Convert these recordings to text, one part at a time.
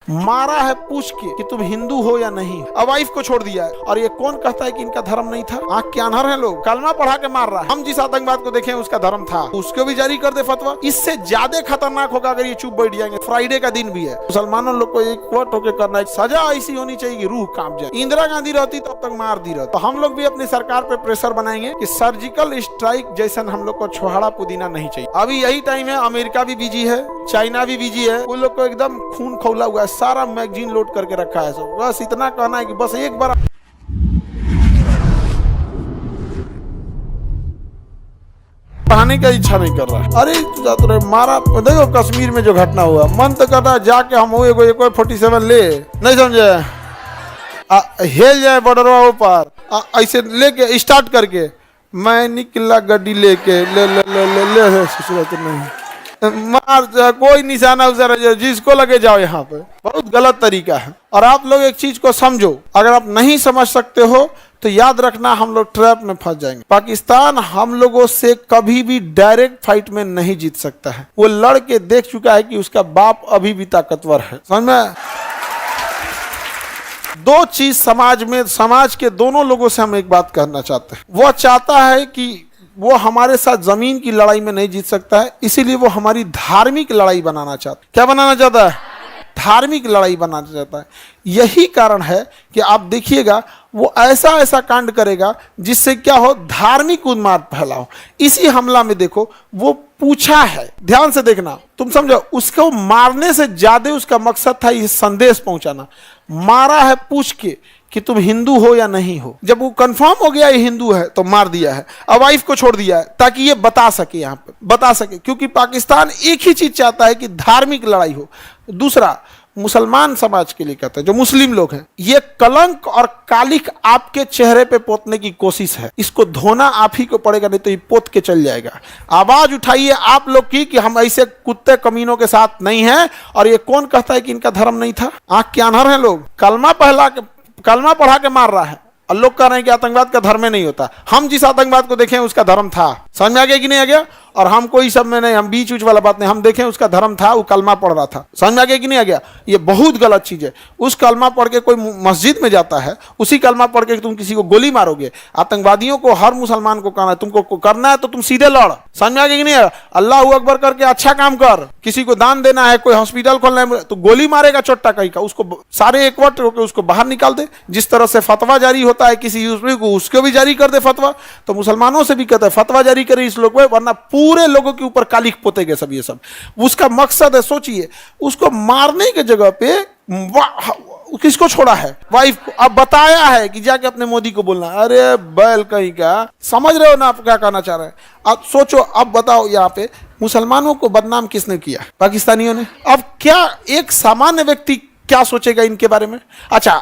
मारा है पूछ के कि तुम हिंदू हो या नहीं, अब वाइफ को छोड़ दिया है। और ये कौन कहता है कि इनका धर्म नहीं था? आंख के अनहर है लोग, कलमा पढ़ा के मार रहा है। हम जिस आतंकवाद को देखे उसका धर्म था, उसको भी जारी कर दे फतवा। इससे ज्यादा खतरनाक होगा अगर ये चुप बैठ जाएंगे। फ्राइडे का दिन भी है, मुसलमानों लोग को एक वोट होकर करना है, सजा ऐसी होनी चाहिए कि रूह कांप जाए। इंदिरा गांधी रहती तब तक मार दी रहती। तो हम लोग भी अपनी सरकार पे प्रेशर बनाएंगे कि सर्जिकल स्ट्राइक जैसा हम लोग को छोहाड़ा पुदीना नहीं चाहिए। अभी यही टाइम है, अमेरिका भी बिजी है, चाइना भी बिजी है, उन लोग को एकदम खून खौला हुआ है, सारा मैगजीन लोड करके रखा है। सब बस इतना कहना है कि बस एक बार पढ़ाने का इच्छा नहीं कर रहा है। अरे जाते रहे मारा। देखो कश्मीर में जो घटना हुआ, मन तो करता है जाके हम हुए कोई 47 ले, नहीं समझे, हेल जाए बॉर्डर ऊपर ऐसे लेके स्टार्ट करके मैं निकला गड्डी लेके ले ले ले ले ले, नहीं मार कोई निशाना उधर जिसको लगे जाओ। यहाँ पे बहुत गलत तरीका है। और आप लोग एक चीज को समझो, अगर आप नहीं समझ सकते हो तो याद रखना हम लोग ट्रैप में फंस जाएंगे। पाकिस्तान हम लोगों से कभी भी डायरेक्ट फाइट में नहीं जीत सकता है। वो लड़ के देख चुका है कि उसका बाप अभी भी ताकतवर है। समझ में? दो चीज समाज में, समाज के दोनों लोगों से हम एक बात कहना चाहते हैं। वो चाहता है कि वो हमारे साथ जमीन की लड़ाई में नहीं जीत सकता है, इसीलिए वो हमारी धार्मिक लड़ाई बनाना चाहता है। क्या बनाना चाहता है? धार्मिक लड़ाई बनाना चाहता है। यही कारण है कि आप देखिएगा वो ऐसा ऐसा कांड करेगा जिससे क्या हो, धार्मिक उन्माद फैला हो। इसी हमला में देखो वो पूछा है, ध्यान से देखना, तुम समझो, उसको मारने से ज्यादा उसका मकसद था ये संदेश पहुंचाना। मारा है पूछ के कि तुम हिंदू हो या नहीं हो। जब वो कंफर्म हो गया ये हिंदू है तो मार दिया है। अब वाइफ को छोड़ दिया है ताकि ये बता सके, यहाँ पे बता सके, क्योंकि पाकिस्तान एक ही चीज चाहता है कि धार्मिक लड़ाई हो। दूसरा, मुसलमान समाज के लिए कहता है, जो मुस्लिम लोग हैं, ये कलंक और कालिख आपके चेहरे पे पोतने की कोशिश है। इसको धोना आप ही को पड़ेगा, नहीं तो ये पोत के चल जाएगा। आवाज उठाइए आप लोग की कि हम ऐसे कुत्ते कमीनों के साथ नहीं हैं। और ये कौन कहता है कि इनका धर्म नहीं था? आंख के अनहर है लोग, कलमा पढ़ा के मार रहा है और लोग कह रहे हैं कि आतंकवाद का धर्म नहीं होता। हम जिस आतंकवाद को देखें उसका धर्म था। समझ में आ गया कि नहीं आ गया? और हम कोई सब में नहीं, हम बीच उच वाला बात नहीं, हम देखें उसका धर्म था, वो कलमा पढ़ रहा था। समझ में आ गया कि नहीं आ गया? ये बहुत गलत चीज है। उस कलमा पढ़ के कोई मस्जिद में जाता है, उसी कलमा पढ़ के तुम किसी को गोली मारोगे। आतंकवादियों को, हर मुसलमान को कहना है तुमको करना है तो तुम सीधे लड़। समझ में आ गया कि नहीं आ? अल्लाह अकबर करके अच्छा काम कर, किसी को दान देना है, कोई हॉस्पिटल खोलना है तो गोली मारेगा चोट्टा कहीं का, उसको सारे एकवट होकर उसको बाहर निकाल दे। जिस तरह से फतवा जारी होता है किसी यूसुफ को, उसको भी जारी कर दे फतवा। तो मुसलमानों से भी कहता है फतवा जारी करे इस लोग, वरना पूरे लोगों के ऊपर कालिख पोतेंगे सब। ये सब उसका मकसद है। सोचिए, उसको मारने के जगह पे किसको छोड़ा है? वाइफ को। अब बताया है कि जाके अपने मोदी को बोलना। अरे बैल कहीं का, समझ रहे हो ना आप क्या कहना चाह रहे हैं? अब सोचो, अब बताओ, यहाँ पे मुसलमानों को बदनाम किसने किया? पाकिस्तानियों ने। अब क्या एक सामान्य व्यक्ति क्या सोचेगा इनके बारे में? अच्छा,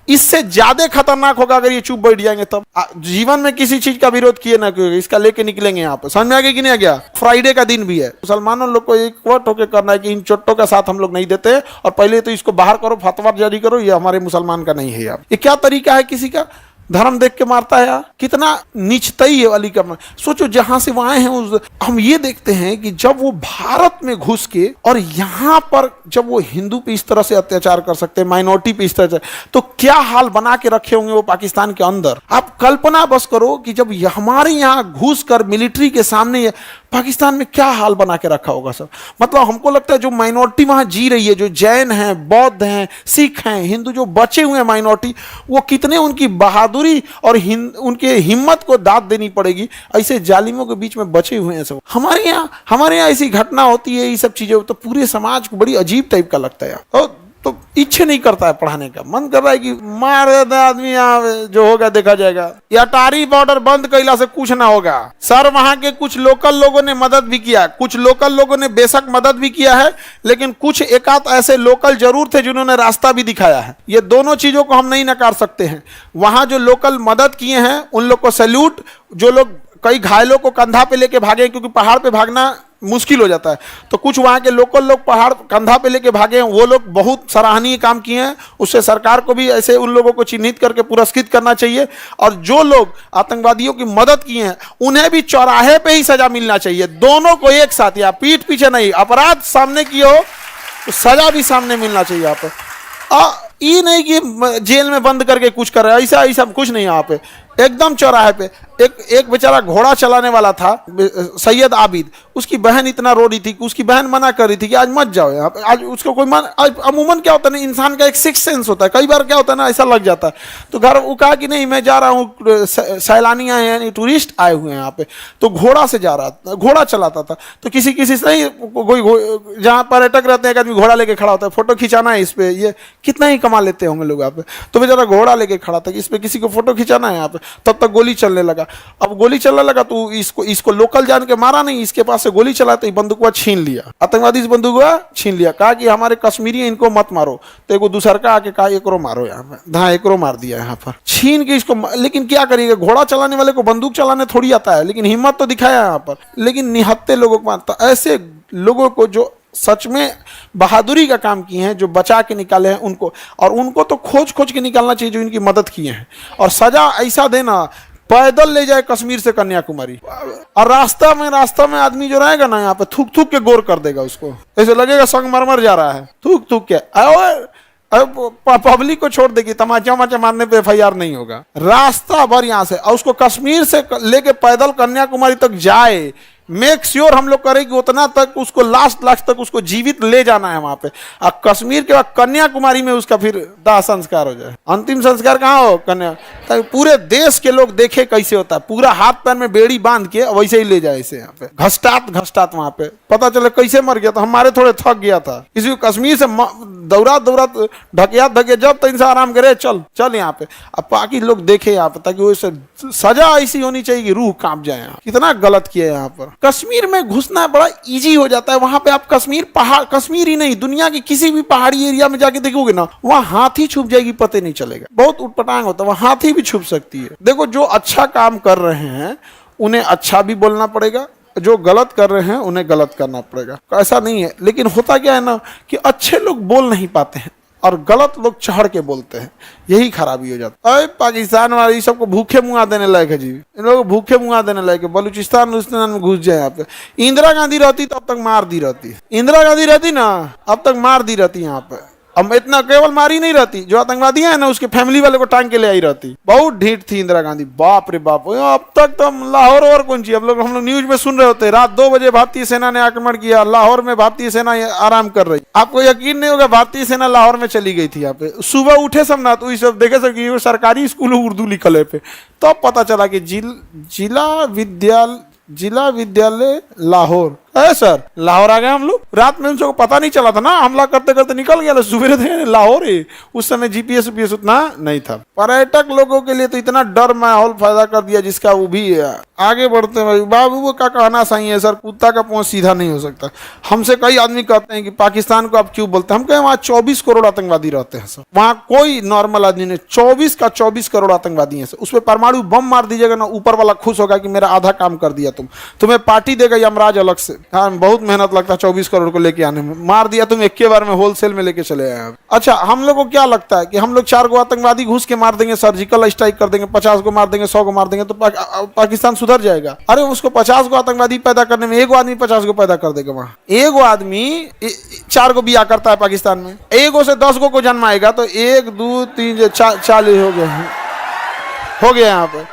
इससे ज्यादा खतरनाक होगा अगर ये चुप बैठ जाएंगे तब। जीवन में किसी चीज का विरोध किए ना क्यों, इसका लेके निकलेंगे यहाँ पे। समझ में आ गया कि नहीं आ गया? फ्राइडे का दिन भी है, मुसलमानों लोग को एक वोट होकर करना है कि इन चोट्टों का साथ हम लोग नहीं देते, और पहले तो इसको बाहर करो, फतवा जारी करो, ये हमारे मुसलमान का नहीं है। यार ये क्या तरीका है? किसी का धर्म देख के मारता है यार, कितना नीचतई है वाली करना। सोचो, जहां से वहां हैं हम ये देखते हैं कि जब वो भारत में घुस के और यहाँ पर जब वो हिंदू पे इस तरह से अत्याचार कर सकते हैं, माइनॉरिटी पे इस तरह से, तो क्या हाल बना के रखे होंगे वो पाकिस्तान के अंदर। आप कल्पना बस करो कि जब हमारे यहाँ घुस कर मिलिट्री के सामने पाकिस्तान में क्या हाल बना के रखा होगा सब। मतलब हमको लगता है जो माइनॉरिटी वहां जी रही है, जो जैन हैं, बौद्ध हैं, सिख हैं, हिंदू जो बचे हुए हैं माइनॉरिटी, वो कितने उनकी बहादुरी और उनके हिम्मत को दाद देनी पड़ेगी। ऐसे जालिमों के बीच में बचे हुए हैं सब। हमारे यहाँ ऐसी घटना होती है, ये सब चीजें तो पूरे समाज को बड़ी अजीब टाइप का लगता है। तो इच्छा नहीं करता है पढ़ाने का, मन कर रहा है कि मार देता आदमी, यहाँ जो होगा देखा जाएगा। या अटारी बॉर्डर बंद कैला से कुछ ना होगा सर। वहां के कुछ लोकल लोगों ने मदद भी किया, कुछ लोकल लोगों ने बेशक मदद भी किया है, लेकिन कुछ एकाध ऐसे लोकल जरूर थे जिन्होंने रास्ता भी दिखाया है। ये दोनों चीजों को हम नहीं नकार सकते हैं। वहां जो लोकल मदद किए हैं उन लोग को सैल्यूट। जो लोग कई घायलों को कंधा पे लेके भागे, क्योंकि पहाड़ पे भागना मुश्किल हो जाता है, तो कुछ वहां के लोकल लोग पहाड़ कंधा पे लेके भागे हैं, वो लोग बहुत सराहनीय काम किए हैं। उससे सरकार को भी ऐसे उन लोगों को चिन्हित करके पुरस्कृत करना चाहिए। और जो लोग आतंकवादियों की मदद किए हैं उन्हें भी चौराहे पे ही सजा मिलना चाहिए। दोनों को एक साथ, या पीठ पीछे नहीं, अपराध सामने किए हो तो सजा भी सामने मिलना चाहिए। आप ये नहीं कि जेल में बंद करके कुछ कर रहे हैं, ऐसा ऐसा कुछ नहीं। यहाँ पे एकदम चौराहे पे एक बेचारा घोड़ा चलाने वाला था, सैयद आबिद, उसकी बहन इतना रो रही थी कि उसकी बहन मना कर रही थी कि आज मत जाओ यहाँ पे। आज उसको कोई अमूमन क्या होता है ना, इंसान का एक सिक्स सेंस होता है, कई बार क्या होता है ना ऐसा लग जाता है। तो घर वो कहा कि नहीं मैं जा रहा हूँ, सैलानी आए हैं, टूरिस्ट आए हुए हैं यहाँ पे। तो घोड़ा से जा रहा था, घोड़ा चलाता था। तो किसी से नहीं, कोई जहाँ पर्यटक रहते हैं एक आदमी घोड़ा लेके खड़ा होता है, फोटो खिंचाना है इस पे, ये कितना ही कमा लेते होंगे लोग यहाँ पे। तो बेचारा घोड़ा लेके खड़ा था कि इस पे किसी को फोटो खिंचाना है यहाँ पे। तब तक गोली चलने लगा। अब गोली चलने लगा तो इसको लोकल जान के मारा नहीं, इसके पास से गोली चला तो बंदूक छीन लिया, आतंकवादी इस बंदूक छीन लिया। कहा कि हमारे कश्मीरी इनको मत मारो। तो एक दूसर का आके कहा एकरो मारो यहाँ पे, हाँ एकरो मार दिया यहाँ पर छीन के इसको। लेकिन क्या करिएगा, घोड़ा चलाने वाले को बंदूक चलाने थोड़ी आता है, लेकिन हिम्मत तो दिखाया यहाँ पर। लेकिन निहत्ते लोगों को मारता, ऐसे लोगों को जो सच में बहादुरी का काम किए हैं, जो बचा के निकाले हैं उनको, और उनको तो खोज के निकालना चाहिए जो इनकी मदद किए हैं। और सजा ऐसा देना, पैदल ले जाए कश्मीर से कन्याकुमारी, और रास्ता में आदमी जो रहेगा ना यहाँ पे थूक के गोर कर देगा उसको, ऐसे लगेगा संगमरमर जा रहा है, थूक के। पब्लिक को छोड़ देगी, तमाचा मारने पे FIR नहीं होगा। रास्ता भर यहाँ से, और उसको कश्मीर से लेके पैदल कन्याकुमारी तक जाए, मेक श्योर हम लोग करें कि उतना तक उसको लास्ट तक उसको जीवित ले जाना है वहां पे। और कश्मीर के बाद कन्याकुमारी में उसका फिर दाह संस्कार हो जाए। अंतिम संस्कार कहाँ हो, कन्या, ताकि पूरे देश के लोग देखे कैसे होता है, पूरा हाथ पैर में बेड़ी बांध के वैसे ही ले जाए इसे यहाँ पे, घसटात वहां पे पता चले कैसे मर गया था। हमारे थोड़े थक गया था, किसी को कश्मीर से दौरा ढके जब तक इंसान आराम करे, चल यहाँ पे। अब बाकी लोग देखे यहाँ पे, ताकि वो सजा ऐसी होनी चाहिए कि रूह कांप जाए। यहाँ कितना गलत किया यहाँ पर। कश्मीर में घुसना बड़ा इजी हो जाता है। वहां पे आप कश्मीर ही नहीं, दुनिया के किसी भी पहाड़ी एरिया में जाके देखोगे ना, वहां हाथी छुप जाएगी, पता नहीं चलेगा। बहुत उटपटांग होता है, वहां हाथी भी छुप सकती है। देखो, जो अच्छा काम कर रहे हैं उन्हें अच्छा भी बोलना पड़ेगा, जो गलत कर रहे हैं उन्हें गलत करना पड़ेगा। ऐसा नहीं है, लेकिन होता क्या है ना कि अच्छे लोग बोल नहीं पाते हैं और गलत लोग चढ़ के बोलते हैं, यही खराबी हो जाता है। पाकिस्तान वाले सबको भूखे मुंगा देने लायक है जी, इन लोगों को भूखे मुंगा देने लायक है। बलूचिस्तान में घुस जाए यहाँ पे। इंदिरा गांधी रहती तो अब तक मार दी रहती, इंदिरा गांधी रहती ना अब तक मार दी रहती यहाँ पे। अब इतना केवल मारी नहीं रहती, जो आतंकवादी है ना उसके फैमिली वाले को टांग के ले आई रहती। बहुत ढीठ थी इंदिरा गांधी, बाप रे बाप। अब तक तो लाहौर और कौन सी, हम लोग न्यूज में सुन रहे होते, रात 2 बजे भारतीय सेना ने आक्रमण किया, लाहौर में भारतीय सेना आराम कर रही। आपको यकीन नहीं होगा, भारतीय सेना लाहौर में चली गई थी। यहाँ पे सुबह उठे सब ना तो सब देखे सब कि सरकारी स्कूल उर्दू लिखल है पे, तब तो पता चला कि जिला विद्यालय लाहौर है सर। लाहौर आ गए हम लोग, रात में उनको पता नहीं चला था ना, हमला करते करते निकल गया, सुबह थे लाहौर ही। उस समय GPS उतना नहीं था। पर्यटक लोगों के लिए तो इतना डर माहौल पैदा कर दिया, जिसका वो भी आगे बढ़ते हैं। बाबू वो का कहना सही है सर, कुत्ता का पहुंच सीधा नहीं हो सकता। हमसे कई आदमी कहते हैं कि पाकिस्तान को आप क्यों बोलते हैं, हम कहें वहाँ 24 करोड़ आतंकवादी रहते हैं सर, वहाँ कोई नॉर्मल आदमी नहीं। 24 करोड़ आतंकवादी है सर। उस पर परमाणु बम मार दीजिएगा ना, ऊपर वाला खुश होगा कि मेरा आधा काम कर दिया, तुम्हें पार्टी देगा यमराज अलग से। हाँ, बहुत मेहनत लगता है 24 करोड़ को लेके आने में, मार दिया तुम एक बार में, होलसेल में लेके चले आए। अच्छा, हम लोग को क्या लगता है कि हम लोग 4 गो आतंकवादी घुस के मार देंगे, सर्जिकल स्ट्राइक कर देंगे, 50 को मार देंगे, 100 को मार देंगे तो पाकिस्तान सुधर जाएगा? अरे उसको 50 को आतंकवादी पैदा करने में 1 आदमी 50 को पैदा कर देगा। वहां 1 आदमी 4 को बिया करता है पाकिस्तान में, 1 से 10 को जन्माएगा तो 1 2 3 40 हो गया यहाँ पे।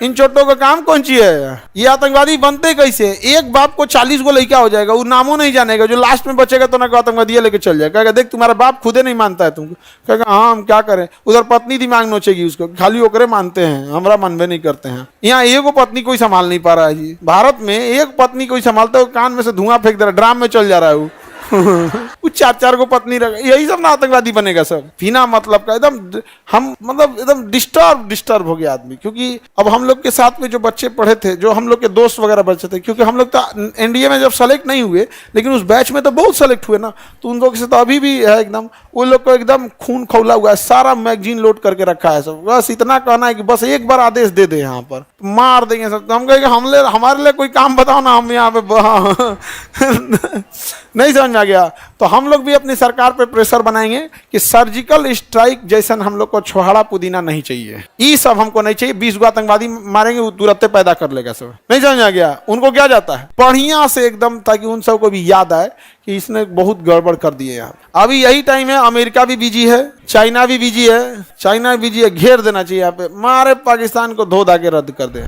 इन छोटों का काम कौन सी है? ये आतंकवादी बनते कैसे? एक बाप को 40 को लड़का हो जाएगा, वो नामों नहीं जानेगा, जो लास्ट में बचेगा तो ना आतंकवादी लेके चल जाएगा, कहेगा देख तुम्हारा बाप खुदे नहीं मानता है तुमको, कहेगा हाँ हम क्या करें। उधर पत्नी दिमाग नोचेगी उसको, खाली ओकरे मानते हैं, हमारा मनबे नहीं करते हैं। यहाँ एक पत्नी कोई संभाल नहीं पा रहा है जी, भारत में एक पत्नी कोई संभालता है, कान में से धुआं फेंक दे रहा है, ड्राम में चल जा रहा है वो। 4 को पत्नी रख, यही सब ना आतंकवादी बनेगा सब, बिना मतलब का। एकदम हम मतलब एकदम डिस्टर्ब हो गया आदमी। क्योंकि अब हम लोग के साथ में जो बच्चे पढ़े थे, जो हम लोग के दोस्त वगैरह बच्चे थे, क्योंकि हम लोग तो NDA में जब सेलेक्ट नहीं हुए, लेकिन उस बैच में तो बहुत सेलेक्ट हुए ना, तो उन लोग से तो अभी भी है एकदम, वो लोग को एकदम खून खौला हुआ है, सारा मैगजीन लोड करके रखा है सब। बस इतना कहना है कि बस एक बार आदेश दे दे, यहाँ पर मार देंगे सब। हम कहेंगे हमारे लिए कोई काम बताओ ना, हम यहाँ पे नहीं समझ में आ गया? तो हम लोग भी अपनी सरकार पे प्रेशर बनाएंगे कि सर्जिकल स्ट्राइक जैसन हम लोग को छोहाड़ा पुदीना नहीं चाहिए, ये सब हमको नहीं चाहिए। 20 गो आतंकवादी मारेंगे वो तुरंत पैदा कर लेगा सब। नहीं समझ में आ गया? उनको क्या जाता है बढ़िया से एकदम, ताकि उन सबको भी याद आए कि इसने बहुत गड़बड़ कर दिए यहाँ। अभी यही टाइम है, अमेरिका भी बिजी है, चाइना भी बिजी है, घेर देना चाहिए यहाँ पे, मारे पाकिस्तान को धो धा के रद्द कर दे।